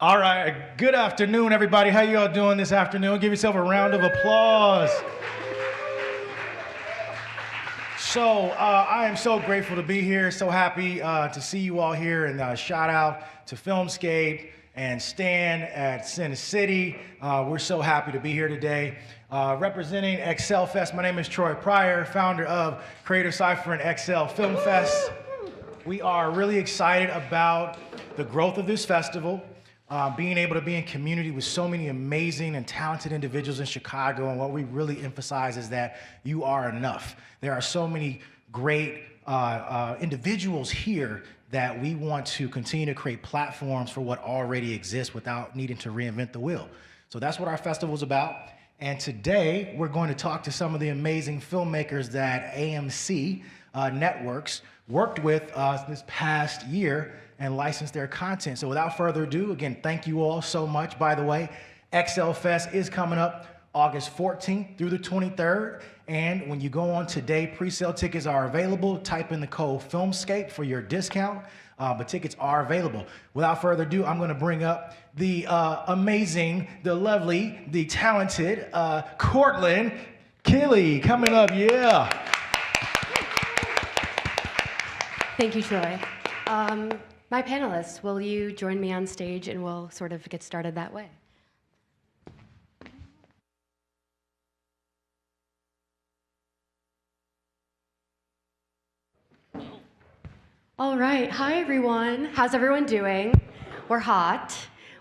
All right, good afternoon, everybody. How you all doing this afternoon? Give yourself a round of applause. So I am so grateful to be here, so happy to see you all here, and shout out to Filmscape and Stan at Sin City. We're so happy to be here today. Representing XLFest, my name is Troy Pryor, founder of Creator Cypher and XL Film Fest. We are really excited about the growth of this festival. Being able to be in community with so many amazing and talented individuals in Chicago, and what we really emphasize is that you are enough. There are so many great individuals here that we want to continue to create platforms for what already exists without needing to reinvent the wheel. So that's what our festival is about. And today we're going to talk to some of the amazing filmmakers that AMC Networks worked with this past year and license their content. So without further ado, again, thank you all so much. By the way, XLFest is coming up August 14th through the 23rd. And when you go on today, pre-sale tickets are available. Type in the code FILMSCAPE for your discount, but tickets are available. Without further ado, I'm gonna bring up the amazing, the lovely, the talented Cortland Kelly coming up, yeah. Thank you, Troy. My panelists, will you join me on stage and we'll sort of get started that way? All right, hi everyone. How's everyone doing? We're hot.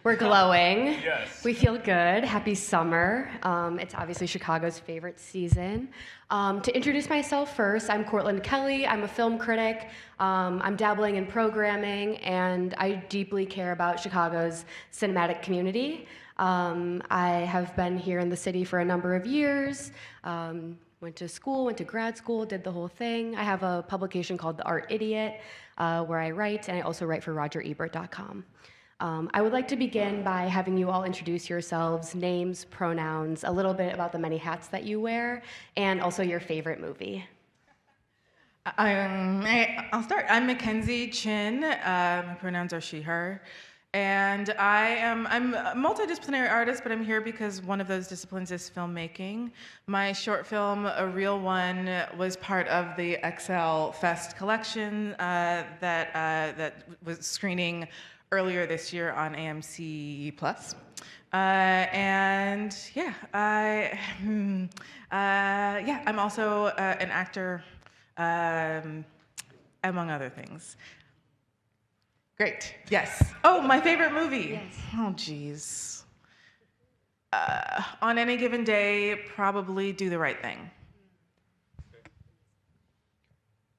We're glowing. Yes. We feel good. Happy summer. It's obviously Chicago's favorite season. To introduce myself first, I'm Cortland Kelly. I'm a film critic. I'm dabbling in programming, and I deeply care about Chicago's cinematic community. I have been here in the city for a number of years. Went to school, went to grad school, did the whole thing. I have a publication called The Art Idiot, where I write, and I also write for RogerEbert.com. I would like to begin by having you all introduce yourselves, names, pronouns, a little bit about the many hats that you wear, and also your favorite movie. I'll start. I'm Mackenzie Chin. My pronouns are she, her. And I'm a multidisciplinary artist, but I'm here because one of those disciplines is filmmaking. My short film, A Real One, was part of the XLFest collection that was screening earlier this year on AMC Plus. I'm also an actor, among other things. Great, yes. Oh, my favorite movie. Yes. Oh, geez. On any given day, probably Do the Right Thing.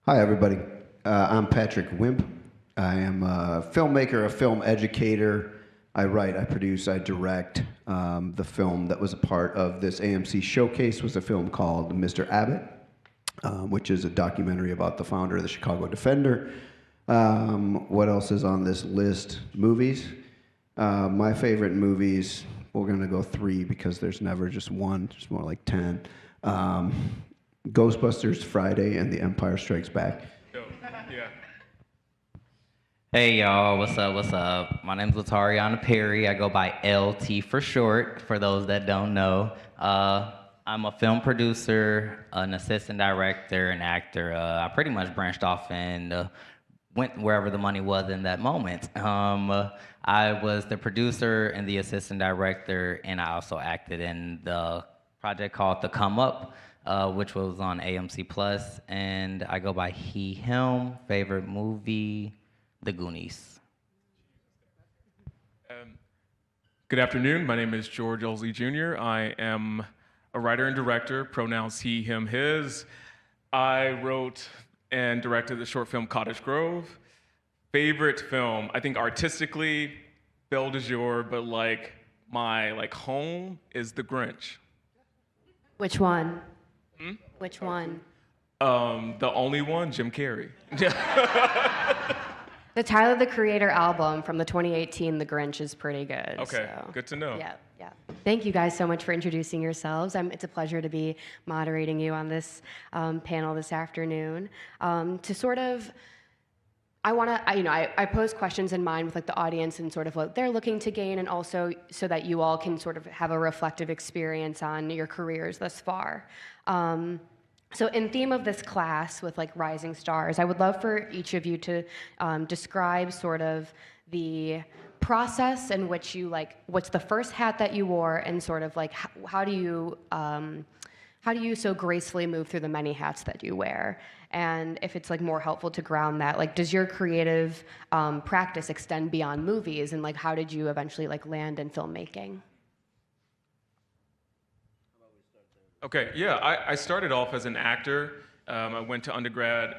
Hi, everybody. I'm Patrick Wimp. I am a filmmaker, a film educator. I write, I produce, I direct. The film that was a part of this AMC showcase was a film called Mr. Abbott, which is a documentary about the founder of the Chicago Defender. What else is on this list? Movies. My favorite movies, we're gonna go 3 because there's never just one, there's more like 10. Ghostbusters, Friday, and The Empire Strikes Back. Yeah. Hey y'all, what's up, what's up? My name's Latariana Perry. I go by LT for short, for those that don't know. I'm a film producer, an assistant director, an actor. I pretty much branched off and went wherever the money was in that moment. I was the producer and the assistant director, and I also acted in the project called The Come Up, which was on AMC Plus, and I go by he, him. Favorite movie, The Goonies. Good afternoon. My name is George Olsey Jr. I am a writer and director, pronouns he, him, his. I wrote and directed the short film Cottage Grove. Favorite film, I think artistically, Belle de Jour, but my home is The Grinch. Which one? Which one? The only one, Jim Carrey. The Tyler, the Creator album from the 2018 The Grinch is pretty good. Okay, so. good to know. Yeah. Thank you guys so much for introducing yourselves. It's a pleasure to be moderating you on this panel this afternoon. To sort of I pose questions in mind with like the audience and sort of what they're looking to gain, and also so that you all can sort of have a reflective experience on your careers thus far. So in theme of this class with like rising stars, I would love for each of you to describe sort of the process in which you like, what's the first hat that you wore, and sort of like how do you so gracefully move through the many hats that you wear? And if it's like more helpful to ground that, like, does your creative practice extend beyond movies? And like, how did you eventually like land in filmmaking? Okay, yeah, I started off as an actor. I went to undergrad,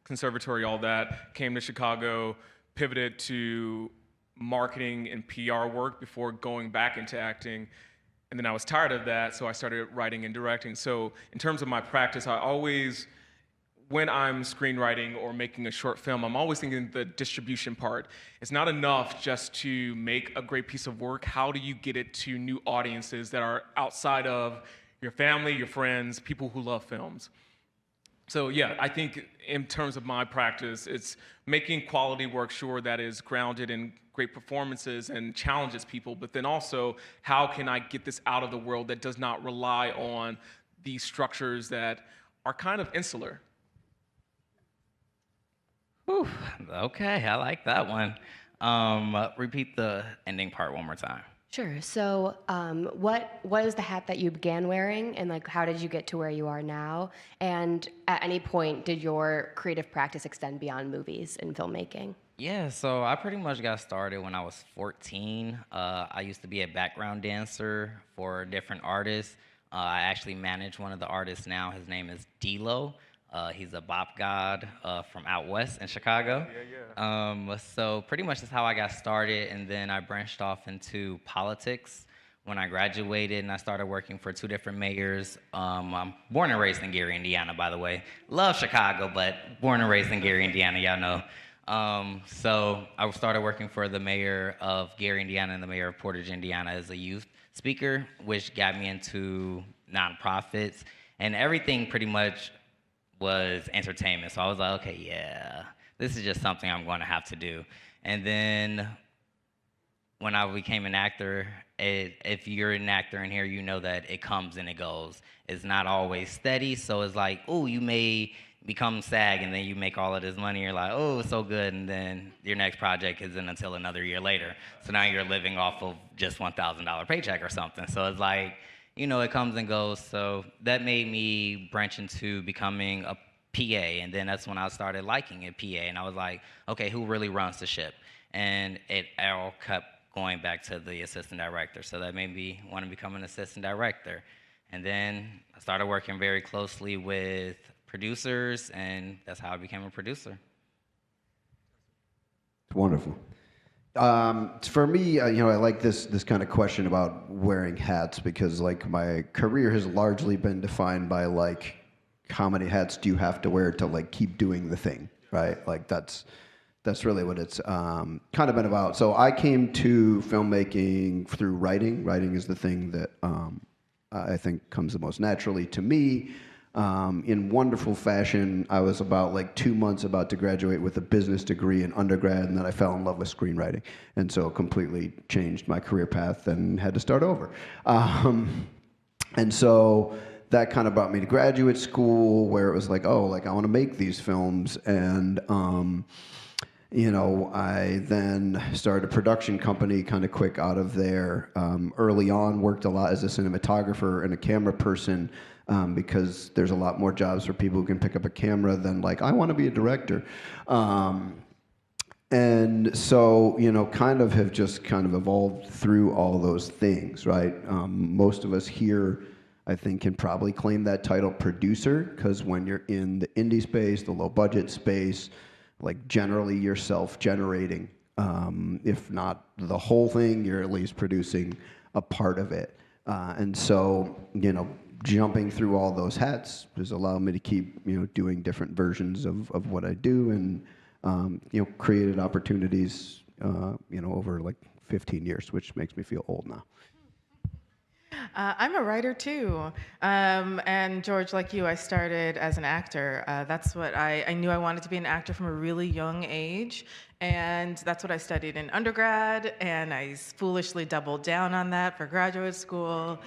conservatory, all that, came to Chicago, pivoted to marketing and PR work before going back into acting. And then I was tired of that, so I started writing and directing. So in terms of my practice, I always, when I'm screenwriting or making a short film, I'm always thinking the distribution part. It's not enough just to make a great piece of work. How do you get it to new audiences that are outside of your family, your friends, people who love films? So yeah, I think in terms of my practice, it's making quality work, sure, that is grounded in great performances and challenges people, but then also, how can I get this out of the world that does not rely on these structures that are kind of insular? Whew, okay, I like that one. Repeat the ending part one more time. Sure. So, what is the hat that you began wearing, and like, how did you get to where you are now? And at any point, did your creative practice extend beyond movies and filmmaking? Yeah, so I pretty much got started when I was 14. I used to be a background dancer for different artists. I actually manage one of the artists now. His name is D-Lo. He's a bop god from out west in Chicago. So pretty much that's how I got started, and then I branched off into politics when I graduated, and I started working for 2 different mayors. I'm born and raised in Gary, Indiana, by the way. Love Chicago, but born and raised in Gary, Indiana, y'all know. So I started working for the mayor of Gary, Indiana, and the mayor of Portage, Indiana as a youth speaker, which got me into nonprofits, and everything pretty much was entertainment. So I was like, okay, yeah, this is just something I'm going to have to do. And then when I became an actor, if you're an actor in here, you know that it comes and it goes. It's not always steady. So it's like, oh, you may become SAG, and then you make all of this money. You're like, oh, it's so good. And then your next project isn't until another year later. So now you're living off of just $1,000 paycheck or something. So it's like, you know, it comes and goes. So that made me branch into becoming a PA. And then that's when I started liking it, PA. And I was like, okay, who really runs the ship? And it all kept going back to the assistant director. So that made me want to become an assistant director. And then I started working very closely with producers, and that's how I became a producer. It's wonderful. For me, I like this kind of question about wearing hats, because like my career has largely been defined by like how many hats do you have to wear to like keep doing the thing, right? Like that's really what it's kind of been about. So I came to filmmaking through writing. Writing is the thing that I think comes the most naturally to me. In wonderful fashion, I was about like 2 months about to graduate with a business degree in undergrad, and then I fell in love with screenwriting, and so completely changed my career path and had to start over. And so that kind of brought me to graduate school, where it was like, oh, like I want to make these films, and I then started a production company kind of quick out of there. Early on, worked a lot as a cinematographer and a camera person, because there's a lot more jobs for people who can pick up a camera than like, I want to be a director. And so, kind of have just kind of evolved through all those things, right? Most of us here, I think, can probably claim that title producer, because when you're in the indie space, the low budget space, like generally you're self-generating. If not the whole thing, you're at least producing a part of it. And so, jumping through all those hats has allowed me to keep, doing different versions of what I do, and, created opportunities, over like 15 years, which makes me feel old now. I'm a writer too. And George, like you, I started as an actor. That's what I knew I wanted to be an actor from a really young age. And that's what I studied in undergrad. And I foolishly doubled down on that for graduate school.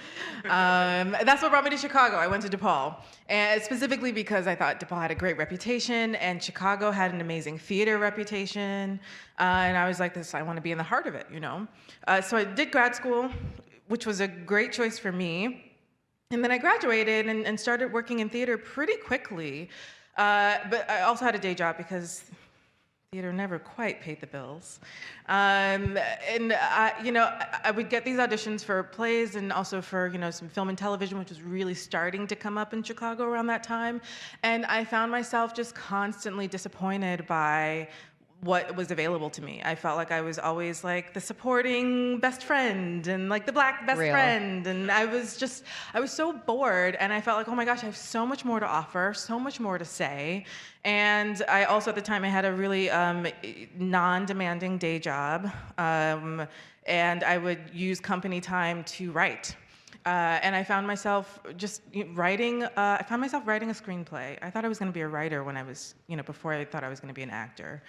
That's what brought me to Chicago. I went to DePaul. And specifically because I thought DePaul had a great reputation and Chicago had an amazing theater reputation. And I was like, I want to be in the heart of it, you know? So I did grad school, which was a great choice for me. And then I graduated and started working in theater pretty quickly. But I also had a day job because theater never quite paid the bills. I would get these auditions for plays and also for, some film and television, which was really starting to come up in Chicago around that time. And I found myself just constantly disappointed by what was available to me. I felt like I was always like the supporting best friend and like the black best friend. And I was so bored, and I felt like, oh my gosh, I have so much more to offer, so much more to say. And I also, at the time, I had a really non-demanding day job. And I would use company time to write. And I found myself just writing, I found myself writing a screenplay. I thought I was gonna be a writer when I was, before I thought I was gonna be an actor.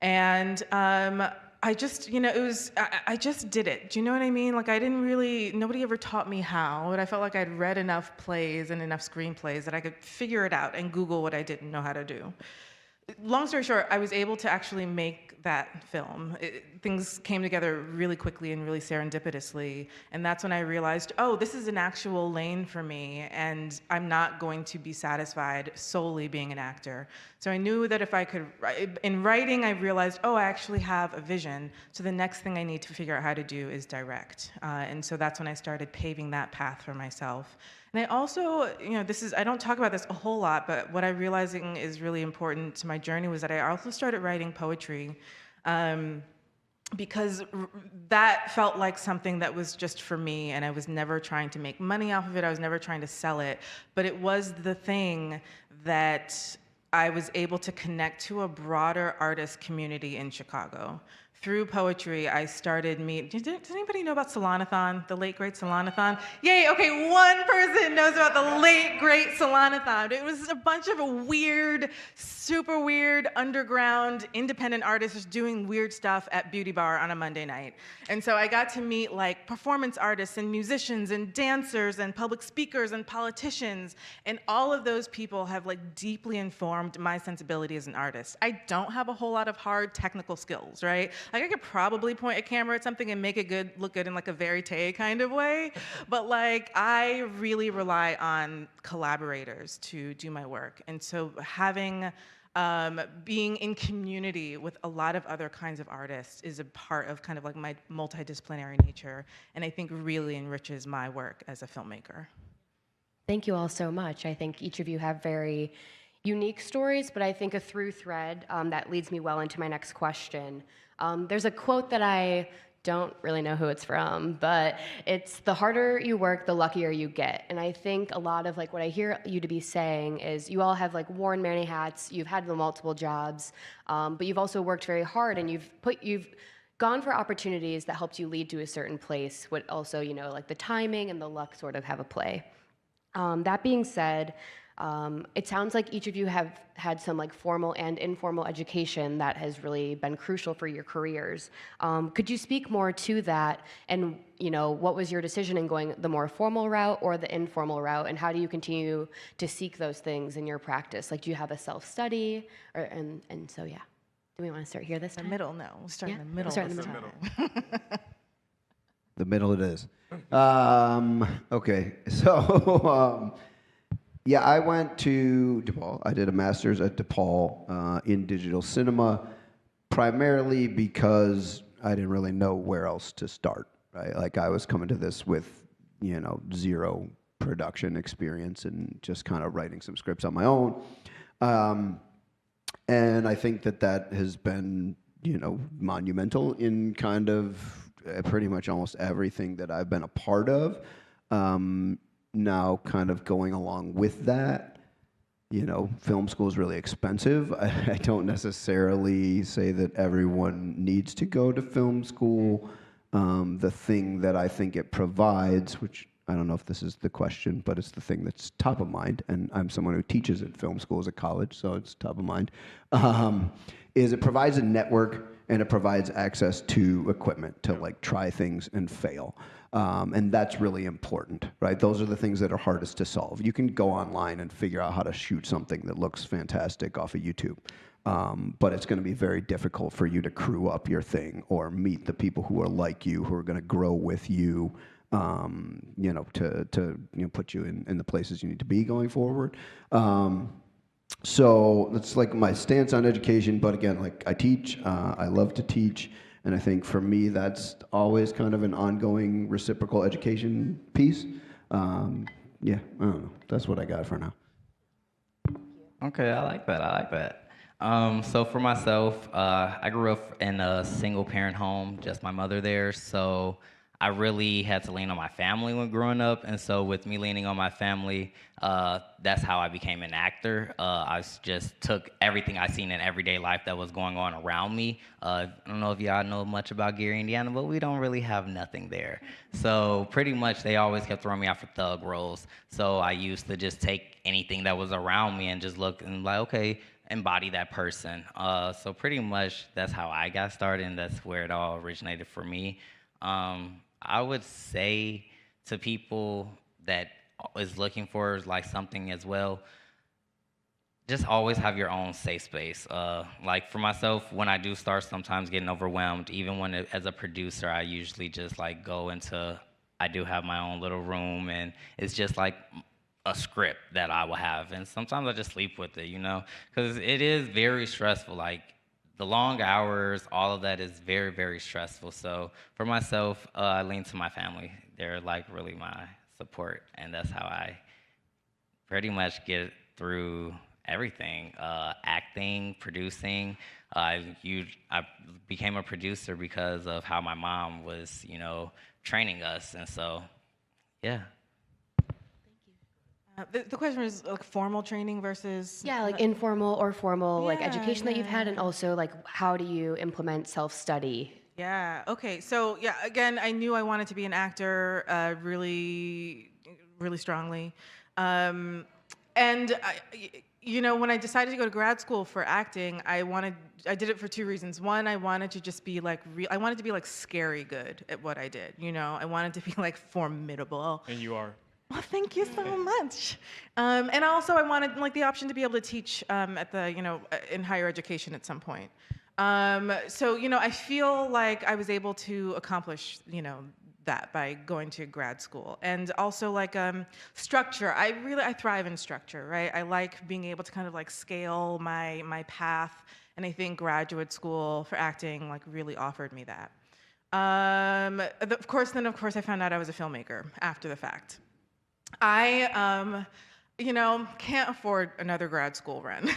And I just, I just did it. Do you know what I mean? Like, nobody ever taught me how, but I felt like I'd read enough plays and enough screenplays that I could figure it out and Google what I didn't know how to do. Long story short, I was able to actually make that film. Things came together really quickly and really serendipitously, and that's when I realized, oh, this is an actual lane for me, and I'm not going to be satisfied solely being an actor. So I knew that if I could, in writing, I realized, oh, I actually have a vision, so the next thing I need to figure out how to do is direct. And so that's when I started paving that path for myself. And I also, I don't talk about this a whole lot, but what I'm realizing is really important to my journey was that I also started writing poetry because that felt like something that was just for me, and I was never trying to make money off of it. I was never trying to sell it, but it was the thing that I was able to connect to a broader artist community in Chicago. Through poetry, I started does anybody know about Salanathon, the late great Salanathon? Yay, okay, one person knows about the late great Salanathon. It was a bunch of weird, super weird, underground, independent artists just doing weird stuff at Beauty Bar on a Monday night. And so I got to meet like performance artists and musicians and dancers and public speakers and politicians, and all of those people have like deeply informed my sensibility as an artist. I don't have a whole lot of hard technical skills, right? Like, I could probably point a camera at something and make it look good in like a verite kind of way, but like I really rely on collaborators to do my work. And so being in community with a lot of other kinds of artists is a part of kind of like my multidisciplinary nature, and I think really enriches my work as a filmmaker. Thank you all so much. I think each of you have very unique stories, but I think a through thread that leads me well into my next question. There's a quote that I don't really know who it's from, but it's the harder you work, the luckier you get. And I think a lot of like what I hear you to be saying is you all have like worn many hats, you've had the multiple jobs, but you've also worked very hard, and you've gone for opportunities that helped you lead to a certain place, but also, like the timing and the luck sort of have a play. That being said, it sounds like each of you have had some like formal and informal education that has really been crucial for your careers. Could you speak more to that, and what was your decision in going the more formal route or the informal route, and how do you continue to seek those things in your practice? Like, do you have a self-study, and so yeah. Do we want to start here this time? The middle, no. We'll start in the middle. We'll start in the middle. The middle it is. Okay, so yeah, I went to DePaul. I did a master's at DePaul in digital cinema, primarily because I didn't really know where else to start, right? Like, I was coming to this with, zero production experience and just kind of writing some scripts on my own. And I think that has been, monumental in kind of pretty much almost everything that I've been a part of. Now, kind of going along with that, film school is really expensive. I don't necessarily say that everyone needs to go to film school. The thing that I think it provides, which I don't know if this is the question, but it's the thing that's top of mind, and I'm someone who teaches at film schools at college, so it's top of mind, is it provides a network and it provides access to equipment to like try things and fail. And that's really important, right? Those are the things that are hardest to solve. You can go online and figure out how to shoot something that looks fantastic off of YouTube. But it's going to be very difficult for you to crew up your thing or meet the people who are like you, who are going to grow with you, to put you in the places you need to be going forward. So that's like my stance on education. But again, like I teach, I love to teach. And I think for me, that's always kind of an ongoing reciprocal education piece. Yeah, I don't know. That's what I got for now. Okay, I like that. I like that. So for myself, I grew up in a single parent home, just my mother there. So I really had to lean on my family when growing up. And so with me leaning on my family, that's how I became an actor. Just took everything I seen in everyday life that was going on around me. I don't know if y'all know much about Gary, Indiana, but we don't really have nothing there. So pretty much they always kept throwing me out for thug roles. So I used to just take anything that was around me and just look and like, okay, embody that person. So pretty much that's how I got started, and that's where it all originated for me. I would say to people that is looking for like something as well, just always have your own safe space. Like for myself, when I do start sometimes getting overwhelmed, even when as a producer, I usually just like go into, I do have my own little room, and it's just like a script that I will have. And sometimes I just sleep with it, because it is very stressful. Like the long hours, all of that is very, very stressful. So for myself, I lean to my family. They're like really my support, and that's how I pretty much get through everything. Acting, producing. I became a producer because of how my mom was, training us, and so, yeah. The question is like formal training versus Yeah, like informal or formal, like Yeah, education that you've had, and yeah. also like how do you implement self-study? Yeah. Okay. So yeah, again, I knew I wanted to be an actor really, really strongly, and when I decided to go to grad school for acting, I did it for two reasons. One, I wanted to just be like I wanted to be like scary good at what I did. I wanted to be like formidable. And you are. Well, thank you so much. And also, I wanted like the option to be able to teach at the in higher education at some point. So I feel like I was able to accomplish that by going to grad school, and also like structure. I thrive in structure, right? I like being able to kind of like scale my path, and I think graduate school for acting like really offered me that. Of course, I found out I was a filmmaker after the fact. I, can't afford another grad school run.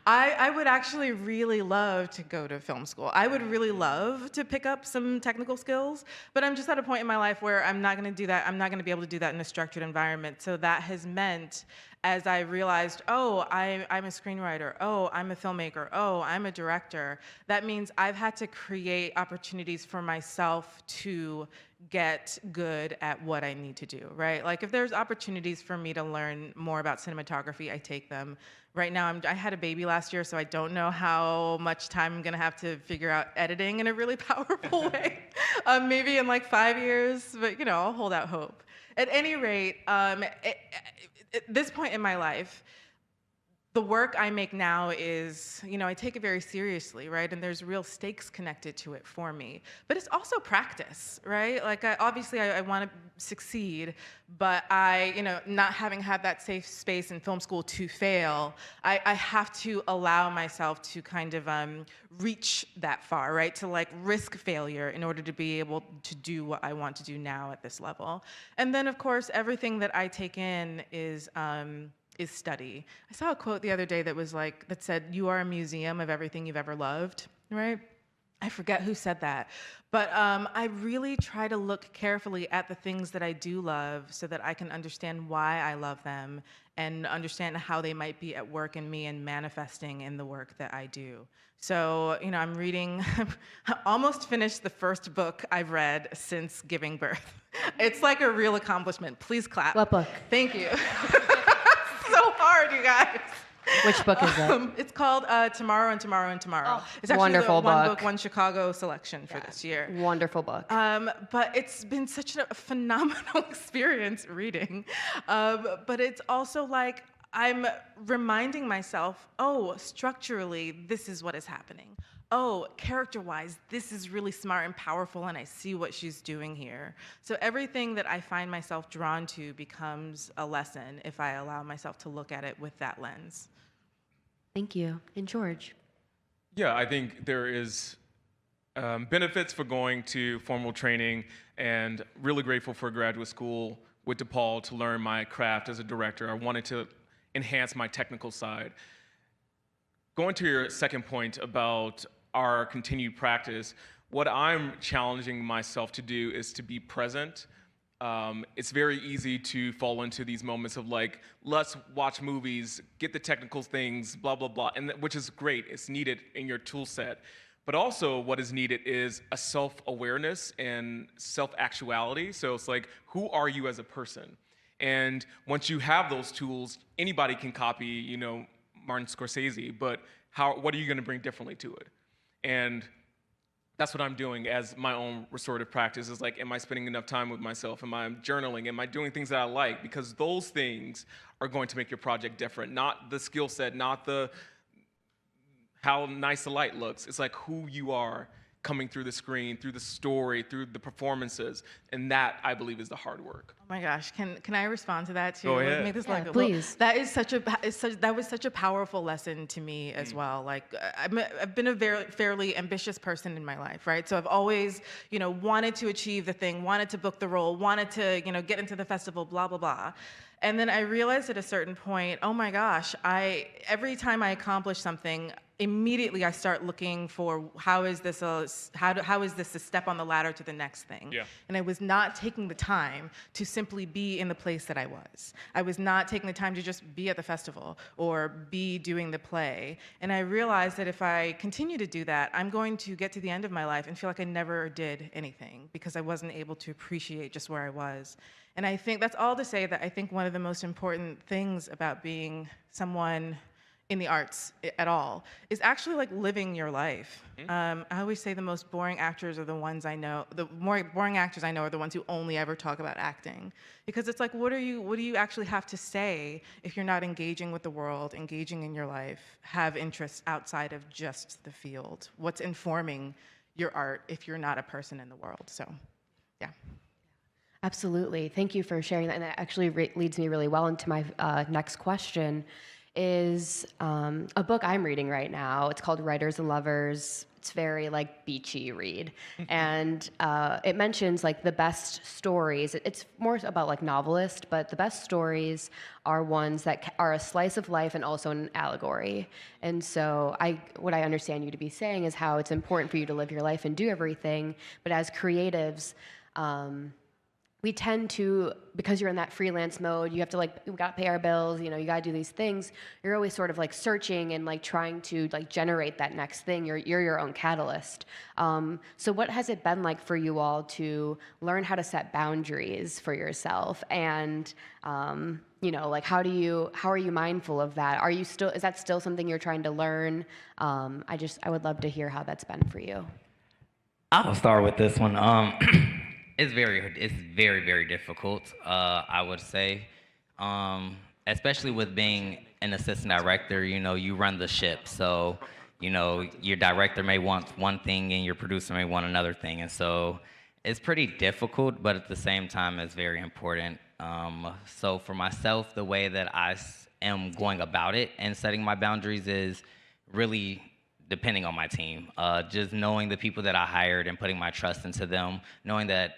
I would actually really love to go to film school. I would really love to pick up some technical skills, but I'm just at a point in my life where I'm not going to do that. I'm not going to be able to do that in a structured environment. So that has meant, as I realized, I'm a screenwriter, I'm a filmmaker, I'm a director, that means I've had to create opportunities for myself to get good at what I need to do, right? Like if there's opportunities for me to learn more about cinematography, I take them. Right now, I had a baby last year, so I don't know how much time I'm gonna have to figure out editing in a really powerful way. Maybe in like 5 years, but I'll hold out hope. At any rate, at this point in my life, the work I make now is, I take it very seriously, right? And there's real stakes connected to it for me. But it's also practice, right? Like, obviously, I want to succeed, but not having had that safe space in film school to fail, I have to allow myself to kind of reach that far, right? To like risk failure in order to be able to do what I want to do now at this level. And then, of course, everything that I take in is study. I saw a quote the other day that said, "You are a museum of everything you've ever loved," right? I forget who said that, but I really try to look carefully at the things that I do love so that I can understand why I love them and understand how they might be at work in me and manifesting in the work that I do. So, I'm reading, almost finished the first book I've read since giving birth. It's like a real accomplishment. Please clap. What book? Thank you. So hard, you guys. Which book is it? It's called Tomorrow and Tomorrow and Tomorrow. Oh, it's actually wonderful the One book. Book, One Chicago selection for this year. Wonderful book. But it's been such a phenomenal experience reading. But it's also like I'm reminding myself, oh, structurally, this is what is happening. Oh, character-wise, this is really smart and powerful, and I see what she's doing here. So everything that I find myself drawn to becomes a lesson if I allow myself to look at it with that lens. Thank you. And George? Yeah, I think there is benefits for going to formal training, and really grateful for graduate school with DePaul to learn my craft as a director. I wanted to enhance my technical side. Going to your second point about our continued practice, what I'm challenging myself to do is to be present. It's very easy to fall into these moments of like, let's watch movies, get the technical things, blah, blah, blah, and which is great. It's needed in your tool set. But also what is needed is a self-awareness and self-actuality. So it's like, who are you as a person? And once you have those tools, anybody can copy, Martin Scorsese, but what are you going to bring differently to it? And that's what I'm doing as my own restorative practice is like, am I spending enough time with myself? Am I journaling? Am I doing things that I like? Because those things are going to make your project different, not the skill set, not the how nice the light looks. It's like who you are coming through the screen, through the story, through the performances, and that, I believe, is the hard work. Oh my gosh, can I respond to that too? Go ahead. Make this Please. That was such a powerful lesson to me as well. Like I've been a fairly ambitious person in my life, right? So I've always, wanted to achieve the thing, wanted to book the role, wanted to, get into the festival, blah blah blah. And then I realized at a certain point, oh my gosh, every time I accomplish something, immediately I start looking for how is this a step on the ladder to the next thing? Yeah. And I was not taking the time to simply be in the place that I was. I was not taking the time to just be at the festival or be doing the play. And I realized that if I continue to do that, I'm going to get to the end of my life and feel like I never did anything because I wasn't able to appreciate just where I was. And I think that's all to say that I think one of the most important things about being someone in the arts at all is actually like living your life. I always say the most boring actors are the ones I know, the more boring actors I know are the ones who only ever talk about acting. Because it's like, what do you actually have to say if you're not engaging with the world, engaging in your life, have interests outside of just the field? What's informing your art if you're not a person in the world? So, yeah. Absolutely. Thank you for sharing that. And that actually leads me really well into my next question. Is a book I'm reading right now. It's called Writers and Lovers. It's very like beachy read, and it mentions like the best stories. It's more about like novelist, but the best stories are ones that are a slice of life and also an allegory. And so what I understand you to be saying is how it's important for you to live your life and do everything, but as creatives, we tend to, because you're in that freelance mode, you have to we gotta pay our bills, you gotta do these things. You're always sort of like searching and like trying to like generate that next thing. You're your own catalyst. So what has it been like for you all to learn how to set boundaries for yourself? And like how are you mindful of that? Is that still something you're trying to learn? I would love to hear how that's been for you. I'll start with this one. It's very, very difficult, I would say, especially with being an assistant director, you run the ship. So, your director may want one thing and your producer may want another thing. And so it's pretty difficult, but at the same time, it's very important. So for myself, the way that I am going about it and setting my boundaries is really depending on my team. Just knowing the people that I hired and putting my trust into them, knowing that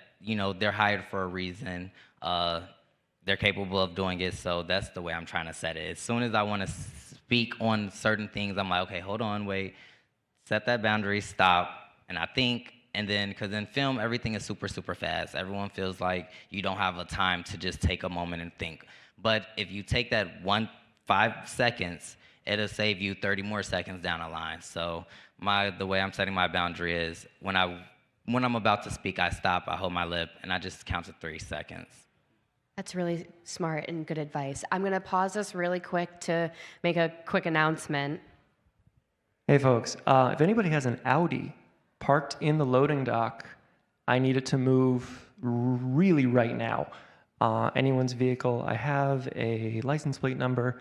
they're hired for a reason. They're capable of doing it, so that's the way I'm trying to set it. As soon as I want to speak on certain things, I'm like, okay, hold on, wait, set that boundary, stop, and I think, and then, because in film, everything is super, super fast. Everyone feels like you don't have a time to just take a moment and think. But if you take that 5 seconds, it'll save you 30 more seconds down the line. So the way I'm setting my boundary is when I'm about to speak, I stop, I hold my lip, and I just count to 3 seconds. That's really smart and good advice. I'm going to pause this really quick to make a quick announcement. Hey folks, if anybody has an Audi parked in the loading dock, I need it to move really right now. Anyone's vehicle, I have a license plate number.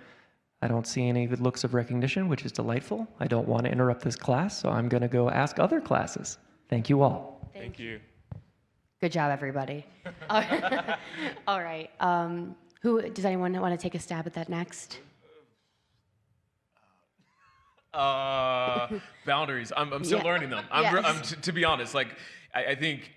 I don't see any looks of recognition, which is delightful. I don't want to interrupt this class, so I'm going to go ask other classes. Thank you all. Thank you. Good job, everybody. All right. Does anyone want to take a stab at that next? Boundaries. I'm still learning them. To be honest, like I think,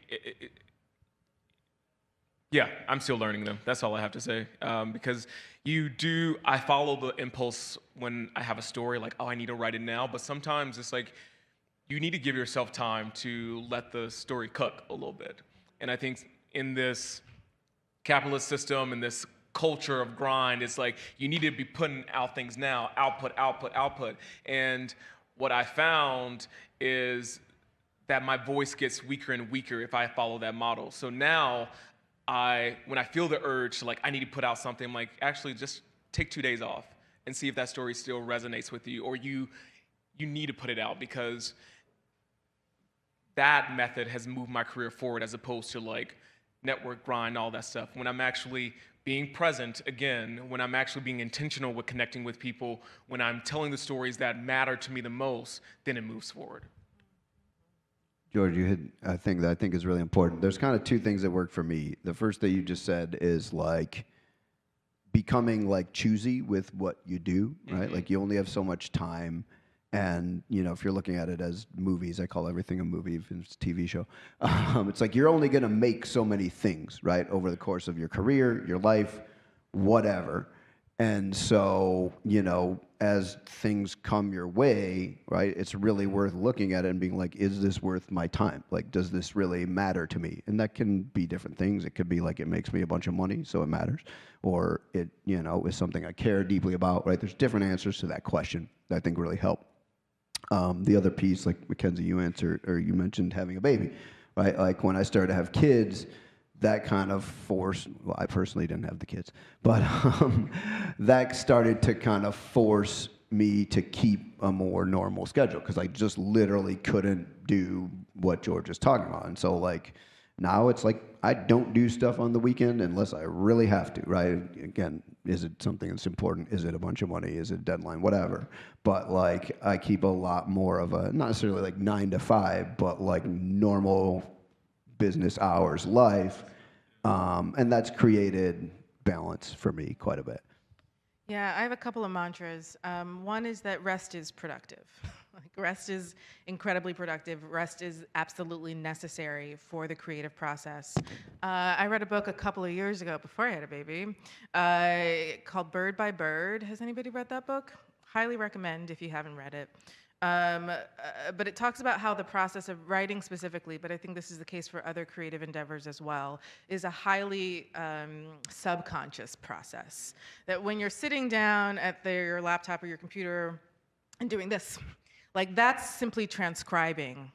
I'm still learning them. That's all I have to say. Because I follow the impulse when I have a story, like, oh, I need to write it now. But sometimes it's like you need to give yourself time to let the story cook a little bit. And I think in this capitalist system and this culture of grind, it's like you need to be putting out things now, output, output, output. And what I found is that my voice gets weaker and weaker if I follow that model. So now, when I feel the urge to, like, I need to put out something, I'm like, actually just take 2 days off and see if that story still resonates with you, or you need to put it out, because that method has moved my career forward as opposed to like network grind, all that stuff. When I'm actually being present again, when I'm actually being intentional with connecting with people, when I'm telling the stories that matter to me the most, then it moves forward. George, you hit a thing that I think is really important. There's kind of two things that work for me. The first that you just said is like becoming like choosy with what you do, right? Mm-hmm. Like you only have so much time. And, you know, if you're looking at it as movies, I call everything a movie if it's a TV show. It's like you're only going to make so many things, right, over the course of your career, your life, whatever. And so, you know, as things come your way, right, it's really worth looking at it and being like, is this worth my time? Like, does this really matter to me? And that can be different things. It could be like it makes me a bunch of money, so it matters. Or it, you know, is something I care deeply about, right? There's different answers to that question that I think really help. The other piece, like Mackenzie, you answered, or you mentioned having a baby, right? Like when I started to have kids, that kind of forced, well, I personally didn't have the kids, but that started to kind of force me to keep a more normal schedule, because I just literally couldn't do what George is talking about. And so like now it's like I don't do stuff on the weekend unless I really have to, right? Again, is it something that's important? Is it a bunch of money? Is it a deadline? Whatever. But like I keep a lot more of a, not necessarily like 9 to 5, but like normal business hours life. And that's created balance for me quite a bit. Yeah, I have a couple of mantras. One is that rest is productive. Like rest is incredibly productive. Rest is absolutely necessary for the creative process. I read a book a couple of years ago before I had a baby called Bird by Bird. Has anybody read that book? Highly recommend if you haven't read it. But it talks about how the process of writing specifically, but I think this is the case for other creative endeavors as well, is a highly subconscious process. That when you're sitting down at your laptop or your computer and doing this, like that's simply transcribing.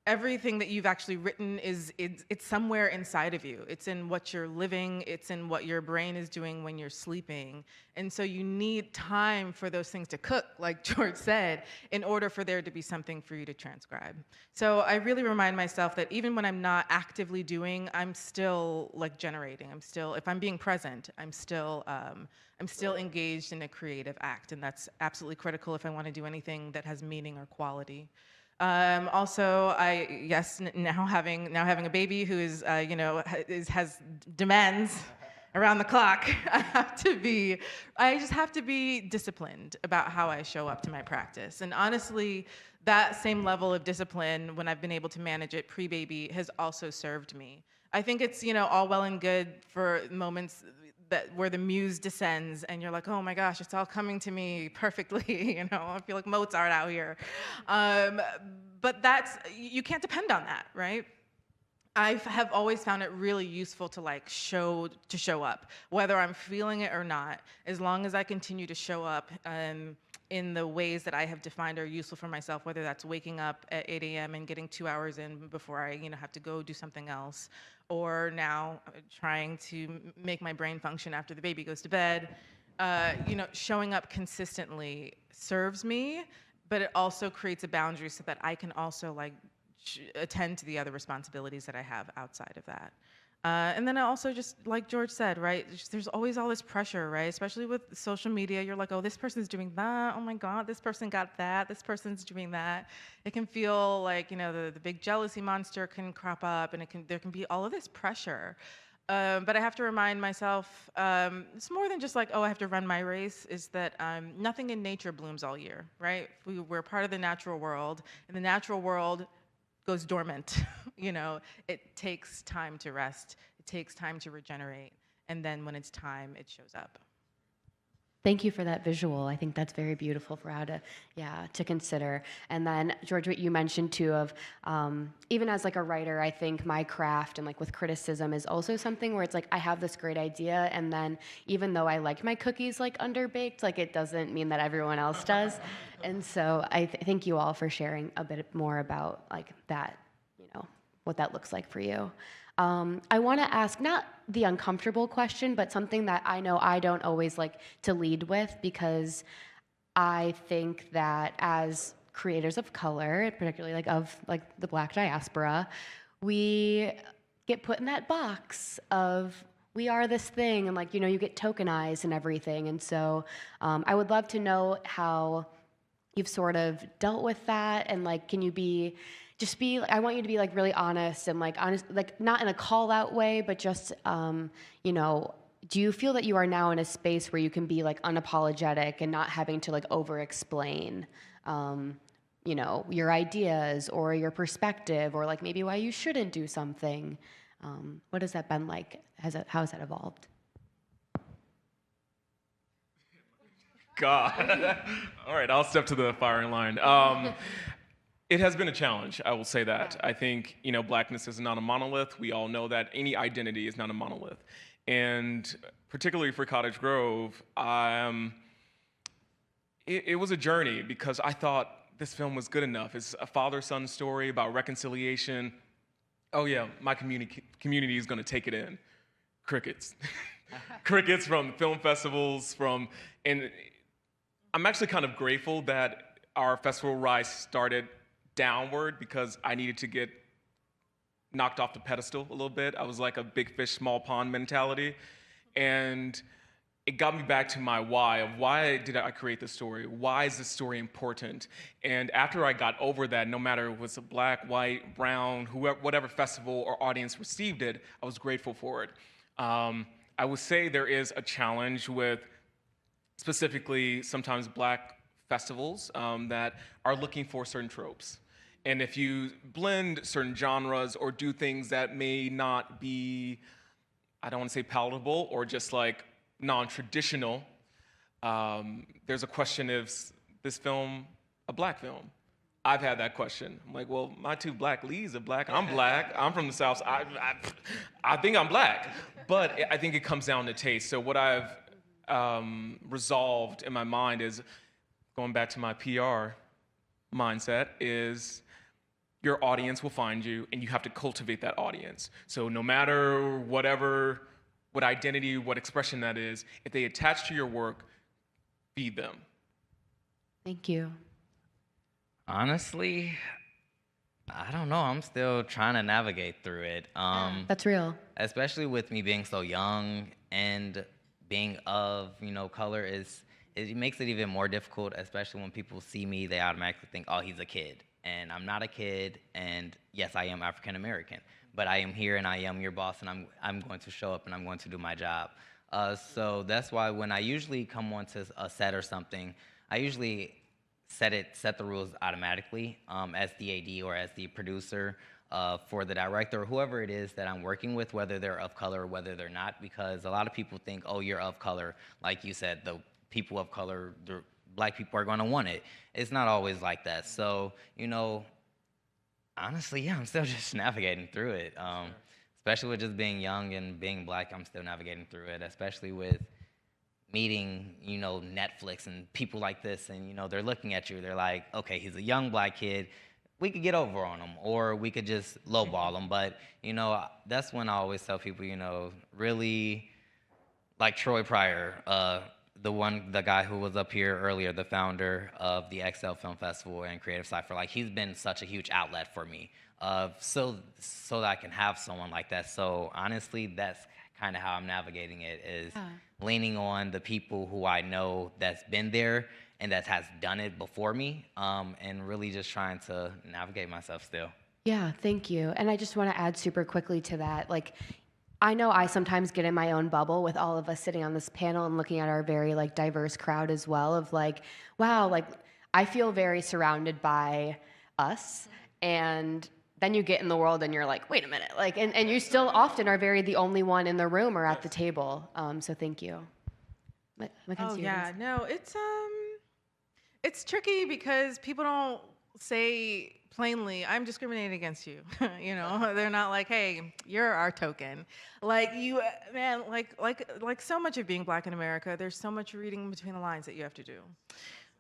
Everything that you've actually written it's somewhere inside of you. It's in what you're living, it's in what your brain is doing when you're sleeping. And so you need time for those things to cook, like George said, in order for there to be something for you to transcribe. So I really remind myself that even when I'm not actively doing, I'm still like generating. I'm still, if I'm being present, I'm still engaged in a creative act, and that's absolutely critical if I want to do anything that has meaning or quality. Also, now having a baby who is, has demands around the clock, I just have to be disciplined about how I show up to my practice. And honestly, that same level of discipline, when I've been able to manage it pre-baby, has also served me. I think it's, all well and good for moments where the muse descends and you're like, oh my gosh, it's all coming to me perfectly, I feel like Mozart out here. But you can't depend on that, right? have always found it really useful to like show up, whether I'm feeling it or not. As long as I continue to show up in the ways that I have defined are useful for myself, whether that's waking up at 8 a.m. and getting 2 hours in before I have to go do something else, or now trying to make my brain function after the baby goes to bed. Showing up consistently serves me, but it also creates a boundary so that I can also like attend to the other responsibilities that I have outside of that. And then also, just like George said, right, there's always all this pressure, right? Especially with social media, you're like, oh, this person's doing that. Oh my God, this person got that. This person's doing that. It can feel like, the big jealousy monster can crop up, and there can be all of this pressure. But I have to remind myself, it's more than just like, oh, I have to run my race, is that nothing in nature blooms all year, right? We're part of the natural world, and the natural world goes dormant. It takes time to rest. It takes time to regenerate. And then when it's time, it shows up. Thank you for that visual. I think that's very beautiful for how to consider. And then George, what you mentioned too of even as like a writer, I think my craft and like with criticism is also something where it's like I have this great idea, and then even though I like my cookies like underbaked, like it doesn't mean that everyone else does. And so I thank you all for sharing a bit more about like that, what that looks like for you. I want to ask not the uncomfortable question, but something that I know I don't always like to lead with, because I think that as creators of color, particularly like of like the Black diaspora, we get put in that box of we are this thing, and like you get tokenized and everything. And so I would love to know how you've sort of dealt with that, and like can you I want you to be like really honest and like honest, like not in a call out way, but just, do you feel that you are now in a space where you can be like unapologetic and not having to like over explain, your ideas or your perspective, or like maybe why you shouldn't do something? What has that been like? How has that evolved? God. All right, I'll step to the firing line. It has been a challenge, I will say that. I think, Blackness is not a monolith. We all know that any identity is not a monolith. And particularly for Cottage Grove, it was a journey, because I thought this film was good enough. It's a father-son story about reconciliation. Oh yeah, my community is gonna take it in. Crickets. Crickets from film festivals, and I'm actually kind of grateful that our festival rise started downward, because I needed to get knocked off the pedestal a little bit. I was like a big fish, small pond mentality. And it got me back to my why of why did I create this story? Why is this story important? And after I got over that, no matter if it was a black, white, brown, whoever, whatever festival or audience received it, I was grateful for it. I would say there is a challenge with specifically sometimes black festivals that are looking for certain tropes. And if you blend certain genres or do things that may not be, I don't want to say palatable, or just like non-traditional, there's a question, is this film a black film? I've had that question. I'm like, well, my two black leads are black. I'm black. I'm from the South. I think I'm black. But I think it comes down to taste. So what I've resolved in my mind is, going back to my PR mindset, is your audience will find you, and you have to cultivate that audience. So no matter what identity, what expression that is, if they attach to your work, feed them. Thank you. Honestly, I don't know. I'm still trying to navigate through it. That's real. Especially with me being so young and being of, color, it makes it even more difficult, especially when people see me, they automatically think, oh, he's a kid. And I'm not a kid, and yes, I am African American, but I am here and I am your boss, and I'm going to show up and I'm going to do my job. So that's why when I usually come onto a set or something, I usually set the rules automatically as the AD or as the producer for the director or whoever it is that I'm working with, whether they're of color or whether they're not, because a lot of people think, oh, you're of color. Like you said, the people of color, the black people are going to want it. It's not always like that. So, Honestly, yeah, I'm still just navigating through it. Especially with just being young and being black, I'm still navigating through it. Especially with meeting, Netflix and people like this, and they're looking at you. They're like, okay, he's a young black kid. We could get over on him, or we could just lowball him. But that's when I always tell people, really, like Troy Pryor, the guy who was up here earlier, the founder of the XL Film Festival and Creative Cypher. Like, he's been such a huge outlet for me, so that I can have someone like that. So honestly, that's kind of how I'm navigating it, is leaning on the people who I know that's been there and that has done it before me, and really just trying to navigate myself still. Yeah, thank you. And I just want to add super quickly to that. Like, I know I sometimes get in my own bubble with all of us sitting on this panel and looking at our very diverse crowd as well, of like, wow, like I feel very surrounded by us, and then you get in the world and you're like, wait a minute, like, and you still often are the only one in the room or at the table. So thank you. Mackenzie, Yeah, no, it's tricky because people don't say plainly, I'm discriminating against you. They're not like, hey, you're our token. Like, you, man, like so much of being black in America, there's so much reading between the lines that you have to do.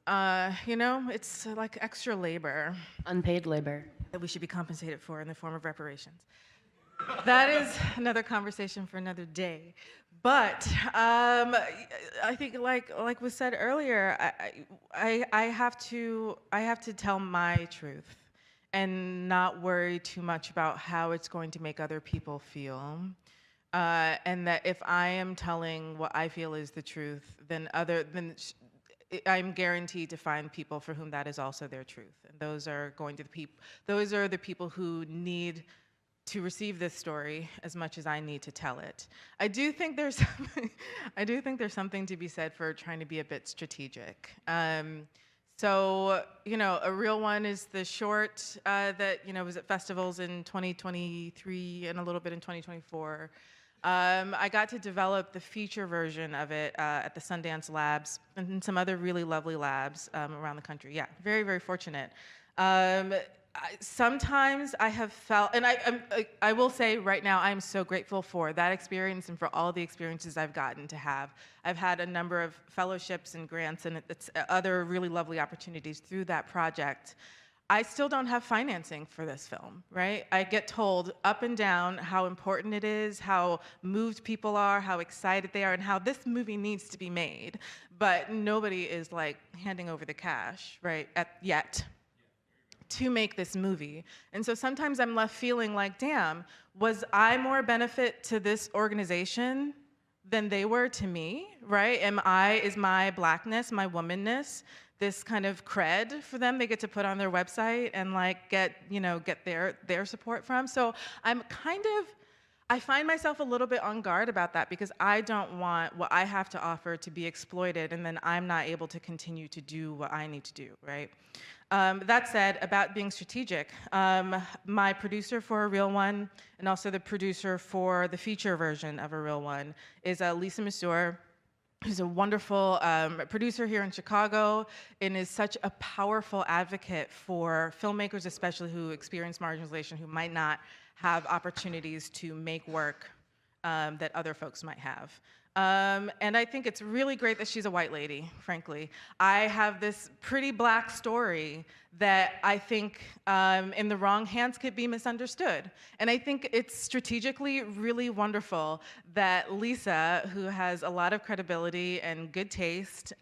It's like extra labor. Unpaid labor. That we should be compensated for in the form of reparations. That is another conversation for another day. But I think, like was said earlier, I have to tell my truth and not worry too much about how it's going to make other people feel. And that if I am telling what I feel is the truth, then I'm guaranteed to find people for whom that is also their truth, and those are the people who need to receive this story as much as I need to tell it. I do think there's something to be said for trying to be a bit strategic. So, a real one is the short that was at festivals in 2023 and a little bit in 2024. I got to develop the feature version of it at the Sundance Labs and some other really lovely labs around the country. Yeah, very, very fortunate. Sometimes I have felt, and I will say right now, I'm so grateful for that experience and for all the experiences I've gotten to have. I've had a number of fellowships and grants and other really lovely opportunities through that project. I still don't have financing for this film, right? I get told up and down how important it is, how moved people are, how excited they are, and how this movie needs to be made. But nobody is like handing over the cash, right, yet to make this movie. And so sometimes I'm left feeling like, damn, was I more benefit to this organization than they were to me, right? Is my blackness, my womanness, this kind of cred for them they get to put on their website and get their support from? So I find myself a little bit on guard about that, because I don't want what I have to offer to be exploited and then I'm not able to continue to do what I need to do, right? That said, about being strategic, my producer for A Real One and also the producer for the feature version of A Real One is Lisa Masur, who's a wonderful producer here in Chicago and is such a powerful advocate for filmmakers, especially who experience marginalization, who might not have opportunities to make work that other folks might have. And I think it's really great that she's a white lady, frankly. I have this pretty black story that I think in the wrong hands could be misunderstood. And I think it's strategically really wonderful that Lisa, who has a lot of credibility and good taste,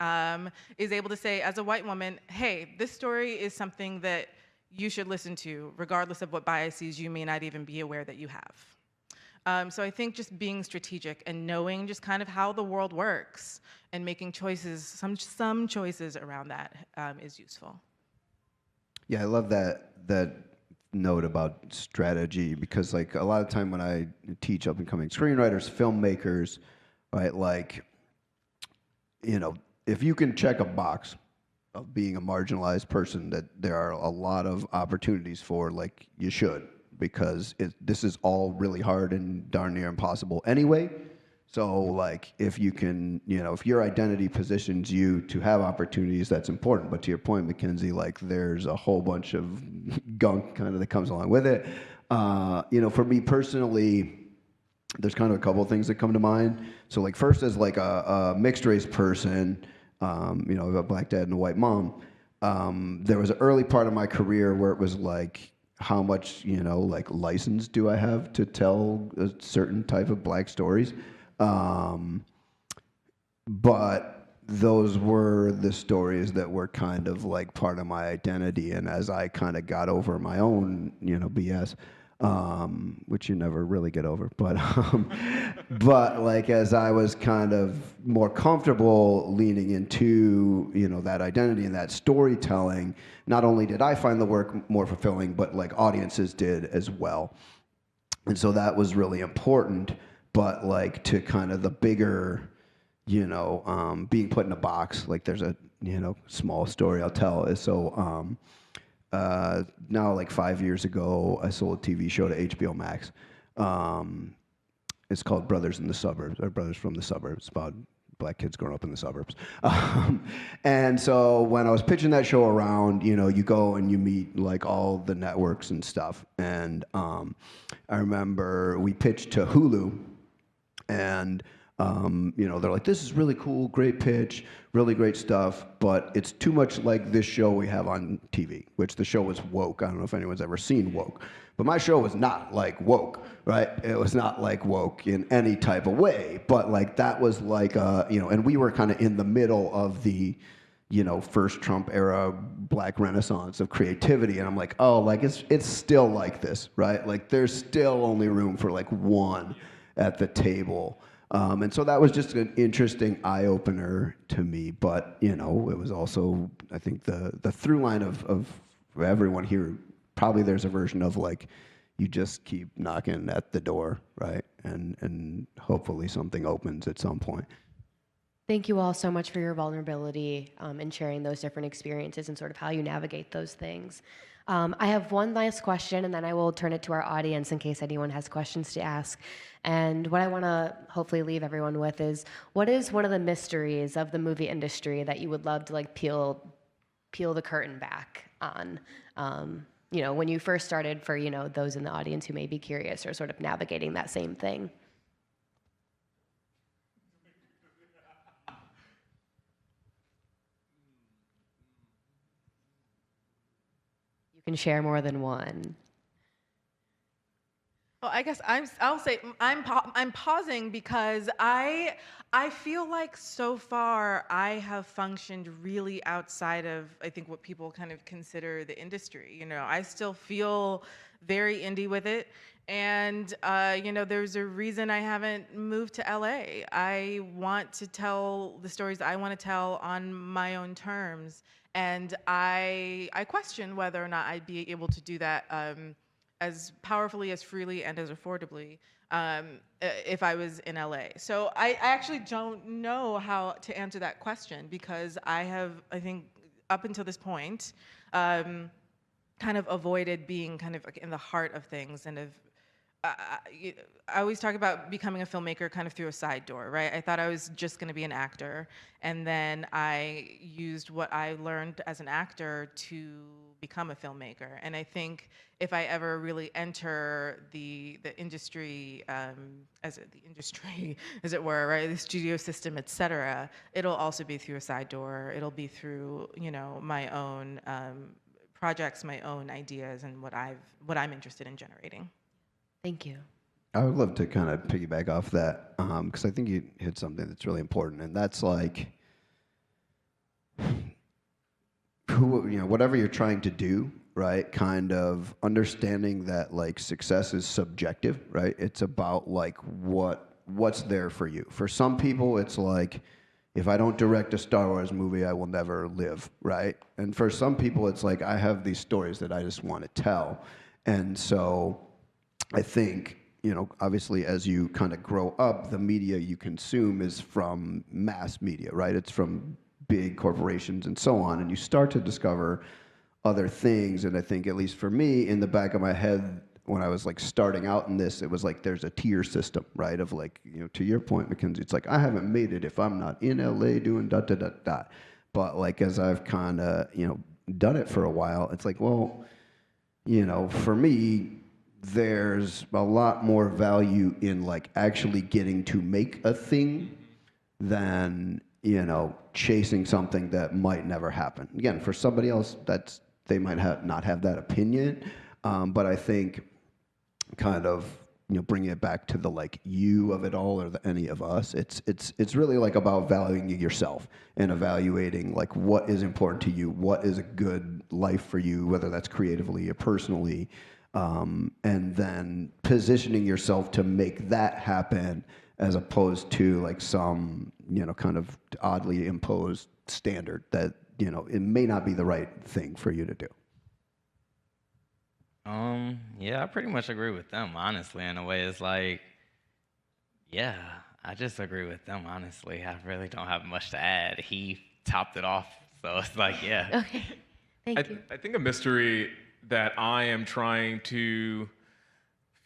is able to say, as a white woman, hey, this story is something that you should listen to, regardless of what biases you may not even be aware that you have. So I think just being strategic and knowing just kind of how the world works and making choices, some choices around that is useful. Yeah, I love that note about strategy, because like a lot of time when I teach up and coming screenwriters, filmmakers, right, if you can check a box of being a marginalized person that there are a lot of opportunities for, like, you should, because this is all really hard and darn near impossible anyway. So like if you can, if your identity positions you to have opportunities, that's important. But to your point, Mackenzie, like there's a whole bunch of gunk kind of that comes along with it. For me personally, there's kind of a couple of things that come to mind. So like first as like a mixed race person, a black dad and a white mom, there was an early part of my career where it was like, how much, like license do I have to tell a certain type of black stories? But those were the stories that were kind of like part of my identity. And as I kind of got over my own, BS, which you never really get over, but like as I was kind of more comfortable leaning into, that identity and that storytelling, not only did I find the work more fulfilling, but like audiences did as well. And so that was really important. But like to kind of the bigger, being put in a box, like there's a, small story I'll tell is so, now like 5 years ago, I sold a TV show to HBO Max. It's called Brothers in the Suburbs, or Brothers from the Suburbs, about black kids growing up in the suburbs. And so when I was pitching that show around, you go and you meet like all the networks and stuff. And I remember we pitched to Hulu, and they're like, this is really cool, great pitch, really great stuff, but it's too much like this show we have on TV, which the show was woke. I don't know if anyone's ever seen woke, but my show was not like woke, right? It was not like woke in any type of way, but like that was like, and we were kind of in the middle of the, first Trump era black renaissance of creativity. And I'm like, oh, like it's still like this, right? Like there's still only room for like one at the table. And so that was just an interesting eye-opener to me. But, it was also, I think, the through line of everyone here, probably there's a version of, like, you just keep knocking at the door, right? And hopefully something opens at some point. Thank you all so much for your vulnerability and sharing those different experiences and sort of how you navigate those things. I have one last question, and then I will turn it to our audience in case anyone has questions to ask. And what I want to hopefully leave everyone with is, what is one of the mysteries of the movie industry that you would love to like peel the curtain back on? When you first started, for those in the audience who may be curious or sort of navigating that same thing. You can share more than one. Well, I guess I'll say I'm pausing because I feel like so far I have functioned really outside of, I think, what people kind of consider the industry. I still feel very indie with it. And, there's a reason I haven't moved to LA. I want to tell the stories I want to tell on my own terms. And I question whether or not I'd be able to do that as powerfully, as freely, and as affordably if I was in LA. So I actually don't know how to answer that question, because I think, up until this point, kind of avoided being kind of in the heart of things, and I always talk about becoming a filmmaker kind of through a side door, right? I thought I was just going to be an actor, and then I used what I learned as an actor to become a filmmaker. And I think if I ever really enter the industry, as it were, right, the studio system, et cetera, it'll also be through a side door. It'll be through, my own projects, my own ideas, and what I'm interested in generating. Thank you. I would love to kind of piggyback off that, because I think you hit something that's really important, and that's like, whatever you're trying to do, right? Kind of understanding that like success is subjective, right? It's about like what's there for you. For some people, it's like, if I don't direct a Star Wars movie, I will never live, right? And for some people, it's like, I have these stories that I just want to tell, and so I think, obviously as you kind of grow up, the media you consume is from mass media, right? It's from big corporations and so on, and you start to discover other things. And I think, at least for me, in the back of my head, when I was like starting out in this, it was like there's a tier system, right? Of like, you know, to your point, Mackenzie, it's like I haven't made it if I'm not in LA doing dot dot dot dot. But like as I've kind of, you know, done it for a while, it's like, well, you know, for me, there's a lot more value in like actually getting to make a thing than, you know, chasing something that might never happen. Again, for somebody else, that's they might not have that opinion, but I think kind of, you know, bringing it back to the like you of it all or the any of us, it's really like about valuing yourself and evaluating like what is important to you, what is a good life for you, whether that's creatively or personally, and then positioning yourself to make that happen as opposed to like some, you know, kind of oddly imposed standard that, you know, it may not be the right thing for you to do. Yeah, I pretty much agree with them, honestly, in a way. It's like, yeah, I just agree with them, honestly. I really don't have much to add. He topped it off, so it's like, yeah. Okay. Thank you. I think a mystery that I am trying to